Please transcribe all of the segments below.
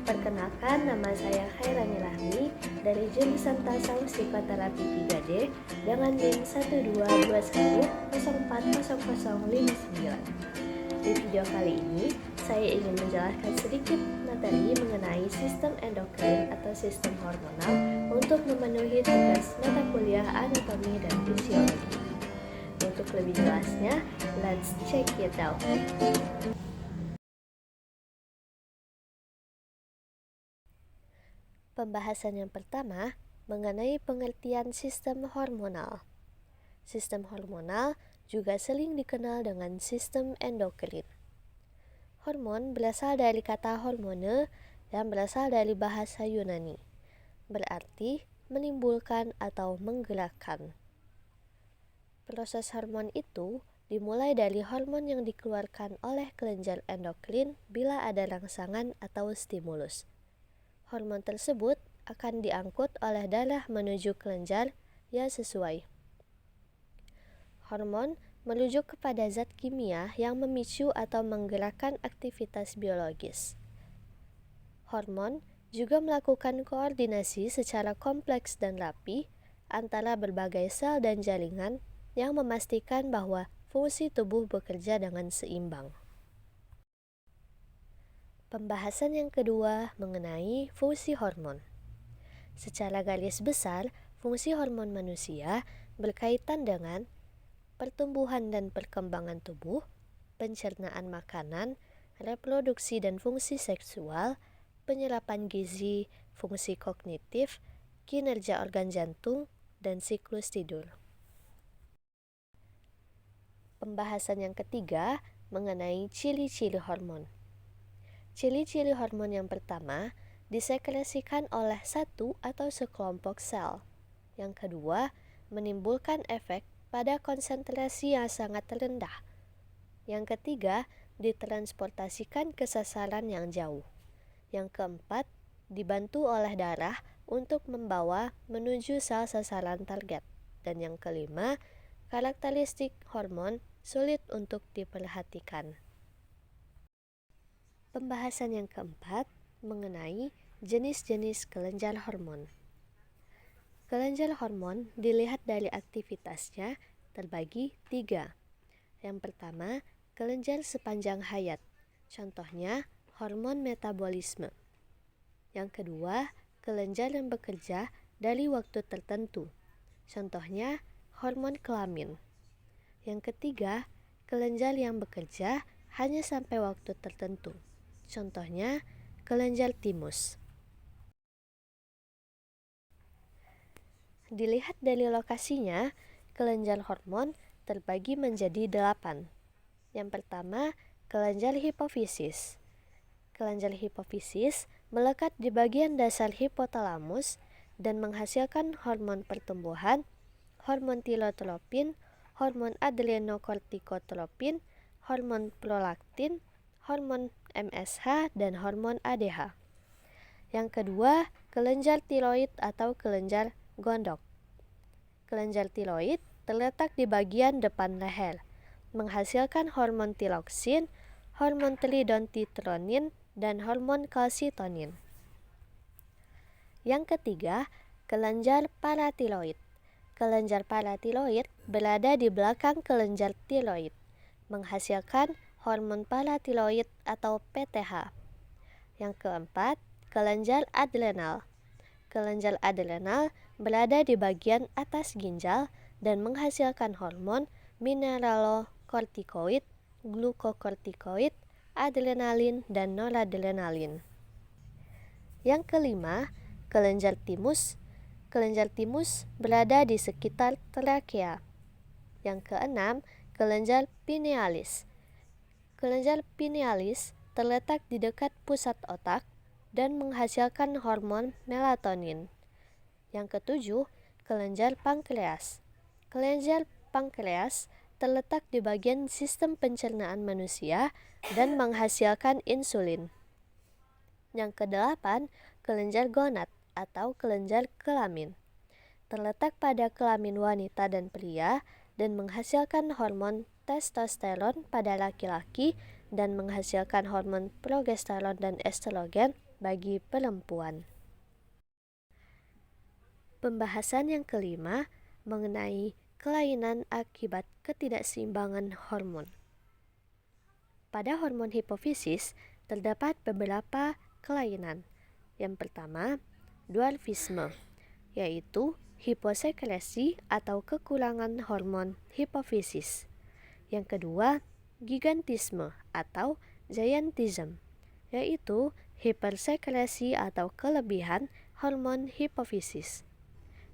Perkenalkan, nama saya Khairani Lahmi dari jurusan Tasawuf Psikoterapi 3D dengan NIM 12210400059. Di video kali ini, saya ingin menjelaskan sedikit materi mengenai sistem endokrin atau sistem hormonal untuk memenuhi tugas mata kuliah anatomi dan fisiologi. Untuk lebih jelasnya, let's check it out. Pembahasan yang pertama mengenai pengertian sistem hormonal. Sistem hormonal juga sering dikenal dengan sistem endokrin. Hormon berasal dari kata hormone yang berasal dari bahasa Yunani, berarti menimbulkan atau menggerakkan. Proses hormon itu dimulai dari hormon yang dikeluarkan oleh kelenjar endokrin bila ada rangsangan atau stimulus. Hormon tersebut akan diangkut oleh darah menuju kelenjar yang sesuai. Hormon merujuk kepada zat kimia yang memicu atau menggerakkan aktivitas biologis. Hormon juga melakukan koordinasi secara kompleks dan rapi antara berbagai sel dan jaringan yang memastikan bahwa fungsi tubuh bekerja dengan seimbang. Pembahasan yang kedua mengenai fungsi hormon. Secara garis besar, fungsi hormon manusia berkaitan dengan pertumbuhan dan perkembangan tubuh, pencernaan makanan, reproduksi dan fungsi seksual, penyerapan gizi, fungsi kognitif, kinerja organ jantung, dan siklus tidur. Pembahasan yang ketiga mengenai ciri-ciri hormon. Ciri-ciri hormon yang pertama disekresikan oleh satu atau sekelompok sel. Yang kedua, menimbulkan efek pada konsentrasi yang sangat rendah. Yang ketiga, ditransportasikan ke sasaran yang jauh. Yang keempat, dibantu oleh darah untuk membawa menuju sel sasaran target. Dan yang kelima, karakteristik hormon sulit untuk diperhatikan. Pembahasan yang keempat mengenai jenis-jenis kelenjar hormon. Kelenjar hormon dilihat dari aktivitasnya terbagi 3. Yang pertama, kelenjar sepanjang hayat. Contohnya, hormon metabolisme. Yang kedua, kelenjar yang bekerja dari waktu tertentu. Contohnya, hormon kelamin. Yang ketiga, kelenjar yang bekerja hanya sampai waktu tertentu. Contohnya, kelenjar timus. Dilihat dari lokasinya, kelenjar hormon terbagi menjadi 8. Yang pertama, kelenjar hipofisis. Kelenjar hipofisis melekat di bagian dasar hipotalamus dan menghasilkan hormon pertumbuhan, hormon tirotropin, hormon adrenokortikotropin, hormon prolaktin, hormon MSH, dan hormon ADH. Yang kedua, kelenjar tiroid atau kelenjar gondok. Kelenjar tiroid terletak di bagian depan leher, menghasilkan hormon tiroksin, hormon tridontitronin, dan hormon kalsitonin. Yang ketiga, kelenjar paratiroid. Kelenjar paratiroid berada di belakang kelenjar tiroid, menghasilkan hormon paratiroid atau PTH. Yang keempat, kelenjar adrenal. Kelenjar adrenal berada di bagian atas ginjal dan menghasilkan hormon mineralokortikoid, glukokortikoid, adrenalin, dan noradrenalin. Yang kelima, kelenjar timus. Kelenjar timus berada di sekitar trakea. Yang keenam, kelenjar pinealis. Kelenjar pinealis terletak di dekat pusat otak dan menghasilkan hormon melatonin. Yang ketujuh, kelenjar pankreas. Kelenjar pankreas terletak di bagian sistem pencernaan manusia dan menghasilkan insulin. Yang kedelapan, kelenjar gonad atau kelenjar kelamin. Terletak pada kelamin wanita dan pria dan menghasilkan hormon testosteron pada laki-laki dan menghasilkan hormon progesteron dan estrogen bagi perempuan. Pembahasan yang kelima mengenai kelainan akibat ketidakseimbangan hormon. Pada hormon hipofisis terdapat beberapa kelainan. Yang pertama, dwarfisme, yaitu hiposekresi atau kekurangan hormon hipofisis. Yang kedua, gigantisme atau giantism, yaitu hipersekresi atau kelebihan hormon hipofisis.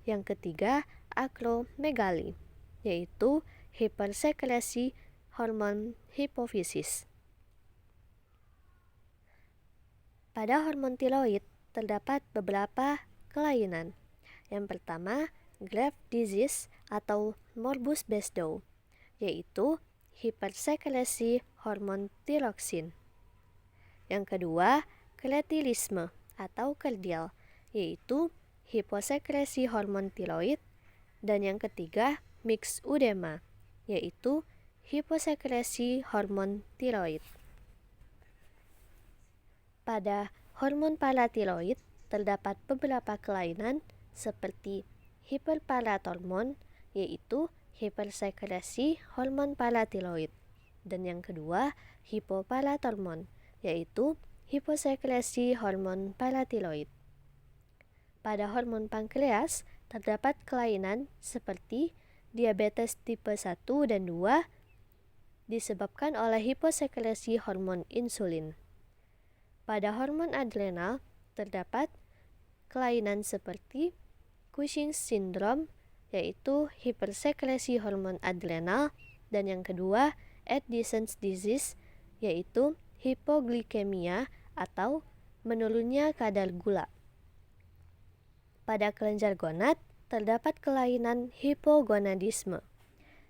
Yang ketiga, akromegali, yaitu hipersekresi hormon hipofisis. Pada hormon tiroid terdapat beberapa kelainan. Yang pertama, Graves' disease atau morbus Bestow, yaitu hipersekresi hormon tiroksin. Yang kedua, kletilisme atau kerdial, yaitu hiposekresi hormon tiroid. Dan yang ketiga, myxedema, yaitu hiposekresi hormon tiroid. Pada hormon paratiroid terdapat beberapa kelainan seperti hiperparatormon, yaitu hipersekresi hormon paratiroid. Dan yang kedua, hipoparatormon, yaitu hiposekresi hormon paratiroid. Pada hormon pankreas terdapat kelainan seperti diabetes tipe 1 dan 2 disebabkan oleh hiposekresi hormon insulin. Pada hormon adrenal terdapat kelainan seperti Cushing's syndrome, yaitu hipersekresi hormon adrenal. Dan yang kedua, Addison's disease, yaitu hipoglikemia atau menurunnya kadar gula. Pada kelenjar gonad terdapat kelainan hipogonadisme.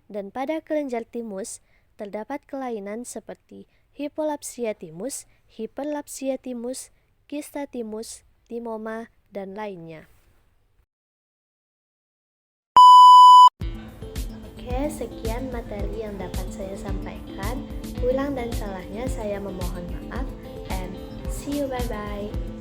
Dan pada kelenjar timus terdapat kelainan seperti hipolapsia timus, hiperlapsia timus, kista timus, timoma, dan lainnya. Oke, sekian materi yang dapat saya sampaikan. Kurang dan salahnya saya memohon maaf, and see you, bye-bye.